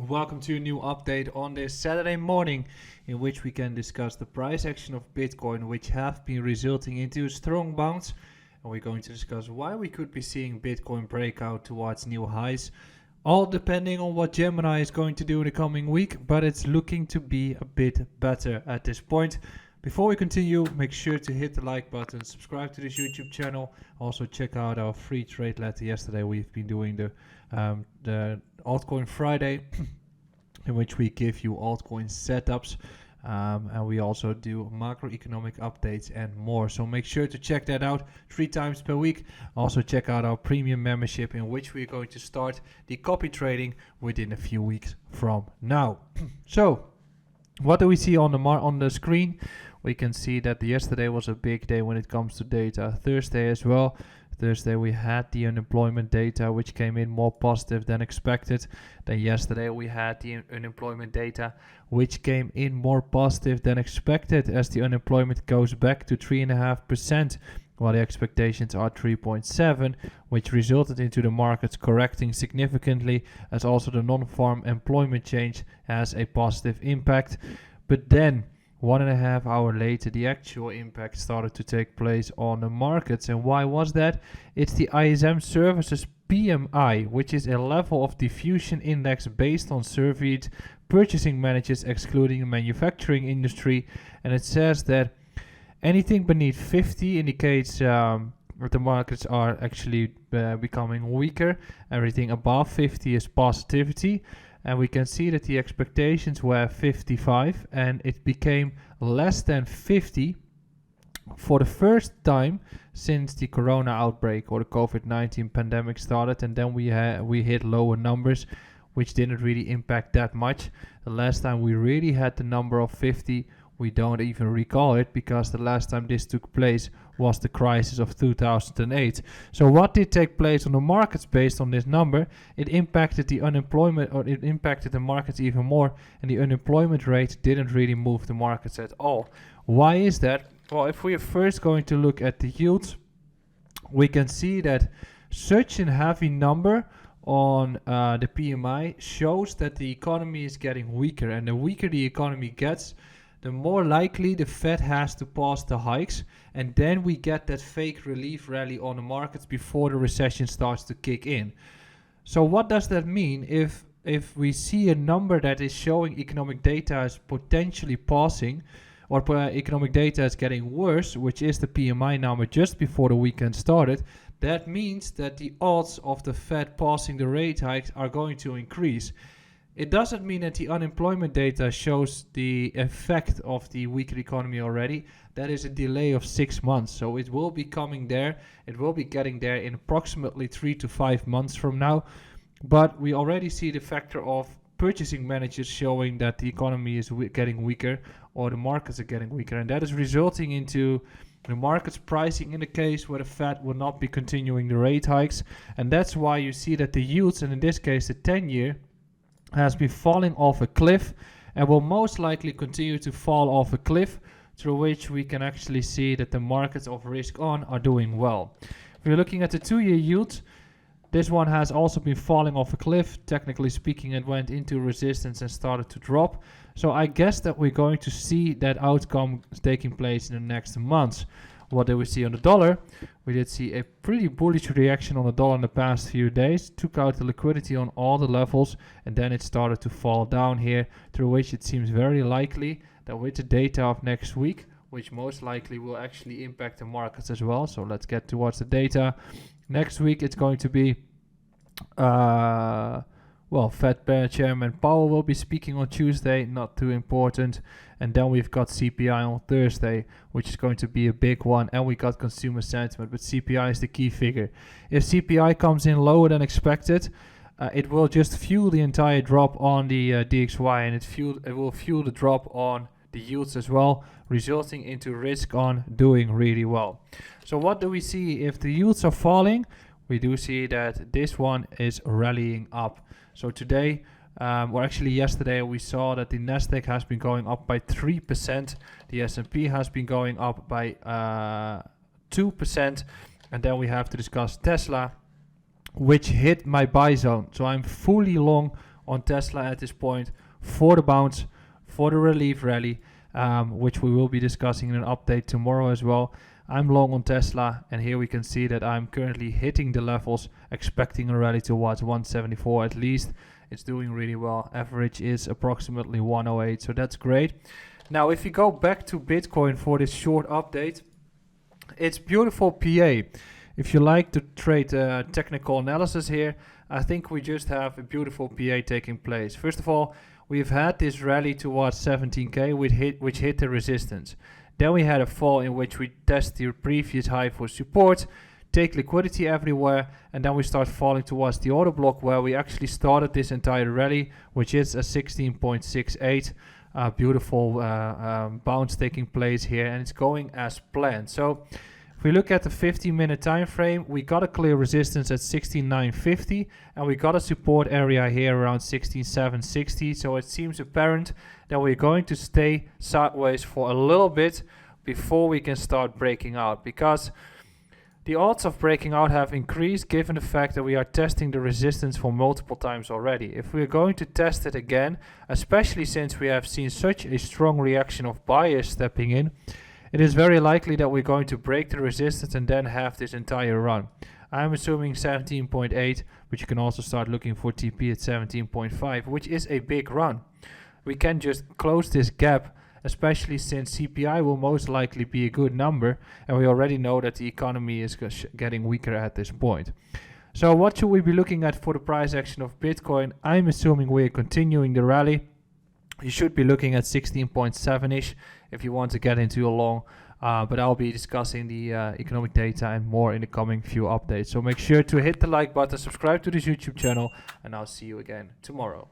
Welcome to a new update on this Saturday morning, in which we can discuss the price action of Bitcoin, which have been resulting into a strong bounce. And we're going to discuss why we could be seeing Bitcoin breakout towards new highs, all depending on what Gemini is going to do in the coming week, but it's looking to be a bit better at this point. Before we continue, make sure to hit the like button, subscribe to this YouTube channel. Also check out our free trade letter yesterday. We've been doing the Altcoin Friday, in which we give you altcoin setups, and we also do macroeconomic updates and more. So make sure to check that out 3 times per week. Also check out our premium membership, in which we're going to start the copy trading within a few weeks from now. So what do we see on the screen? We can see that yesterday was a big day when it comes to data. Thursday as well. Thursday we had the unemployment data, which came in more positive than expected. Then yesterday we had the unemployment data, which came in more positive than expected, as the unemployment goes back to 3.5%, while the expectations are 3.7, which resulted into the markets correcting significantly, as also the non-farm employment change has a positive impact. But then 1.5 hours later, the actual impact started to take place on the markets. And why was that? It's the ISM Services PMI, which is a level of diffusion index based on surveyed purchasing managers excluding the manufacturing industry. And it says that anything beneath 50 indicates that the markets are actually becoming weaker. Everything above 50 is positivity. And we can see that the expectations were 55 and it became less than 50 for the first time since the corona outbreak or the COVID-19 pandemic started. And then we hit lower numbers, which didn't really impact that much. The last time we really had the number of 50, we don't even recall it, because the last time this took place was the crisis of 2008. So what did take place on the markets based on this number? It impacted the unemployment, or it impacted the markets even more, and the unemployment rate didn't really move the markets at all. Why is that? Well, if we are first going to look at the yields, we can see that such a heavy number on the PMI shows that the economy is getting weaker, and the weaker the economy gets, the more likely the Fed has to pause the hikes, and then we get that fake relief rally on the markets before the recession starts to kick in. So what does that mean? If we see a number that is showing economic data is potentially pausing, or economic data is getting worse, which is the PMI number just before the weekend started, that means that the odds of the Fed pausing the rate hikes are going to increase. It doesn't mean that the unemployment data shows the effect of the weaker economy already. That is a delay of 6 months. So it will be coming there. It will be getting there in approximately 3 to 5 months from now. But we already see the factor of purchasing managers showing that the economy is getting weaker, or the markets are getting weaker. And that is resulting into the markets pricing in the case where the Fed will not be continuing the rate hikes. And that's why you see that the yields, and in this case the 10-year, has been falling off a cliff and will most likely continue to fall off a cliff, through which we can actually see that the markets of risk on are doing well. If you're looking at the 2-year yield, this one has also been falling off a cliff. Technically speaking, it went into resistance and started to drop. So I guess that we're going to see that outcome taking place in the next months. What did we see on the dollar? We did see a pretty bullish reaction on the dollar in the past few days, took out the liquidity on all the levels, and then it started to fall down here, through which it seems very likely that with the data of next week, which most likely will actually impact the markets as well. So let's get towards the data. Next week it's going to be Fed Chairman Powell will be speaking on Tuesday, not too important. And then we've got CPI on Thursday, which is going to be a big one. And we got consumer sentiment, but CPI is the key figure. If CPI comes in lower than expected, it will just fuel the entire drop on the DXY, and it will fuel the drop on the yields as well, resulting into risk on doing really well. So what do we see if the yields are falling? We do see that this one is rallying up. So today, or actually yesterday, we saw that the Nasdaq has been going up by 3%. The S&P has been going up by 2%. And then we have to discuss Tesla, which hit my buy zone. So I'm fully long on Tesla at this point for the bounce, for the relief rally, which we will be discussing in an update tomorrow as well. I'm long on Tesla, and here we can see that I'm currently hitting the levels, expecting a rally towards 174 at least. It's doing really well. Average is approximately 108, so that's great. Now, if you go back to Bitcoin for this short update, it's beautiful PA. If you like to trade technical analysis here, I think we just have a beautiful PA taking place. First of all, we've had this rally towards 17k, which hit the resistance. Then we had a fall in which we test the previous high for support, take liquidity everywhere, and then we start falling towards the order block where we actually started this entire rally, which is a 16.68. Beautiful bounce taking place here, and it's going as planned. So if we look at the 15-minute time frame, we got a clear resistance at 16,950, and we got a support area here around 16,760. So it seems apparent that we're going to stay sideways for a little bit before we can start breaking out, because the odds of breaking out have increased given the fact that we are testing the resistance for multiple times already. If we're going to test it again, especially since we have seen such a strong reaction of buyers stepping in, it is very likely that we're going to break the resistance and then have this entire run. I'm assuming 17.8, but you can also start looking for TP at 17.5, which is a big run. We can just close this gap, especially since CPI will most likely be a good number, and we already know that the economy is getting weaker at this point. So what should we be looking at for the price action of Bitcoin? I'm assuming we're continuing the rally. You should be looking at 16.7-ish if you want to get into a long, but I'll be discussing the economic data and more in the coming few updates. So make sure to hit the like button, subscribe to this YouTube channel, and I'll see you again tomorrow.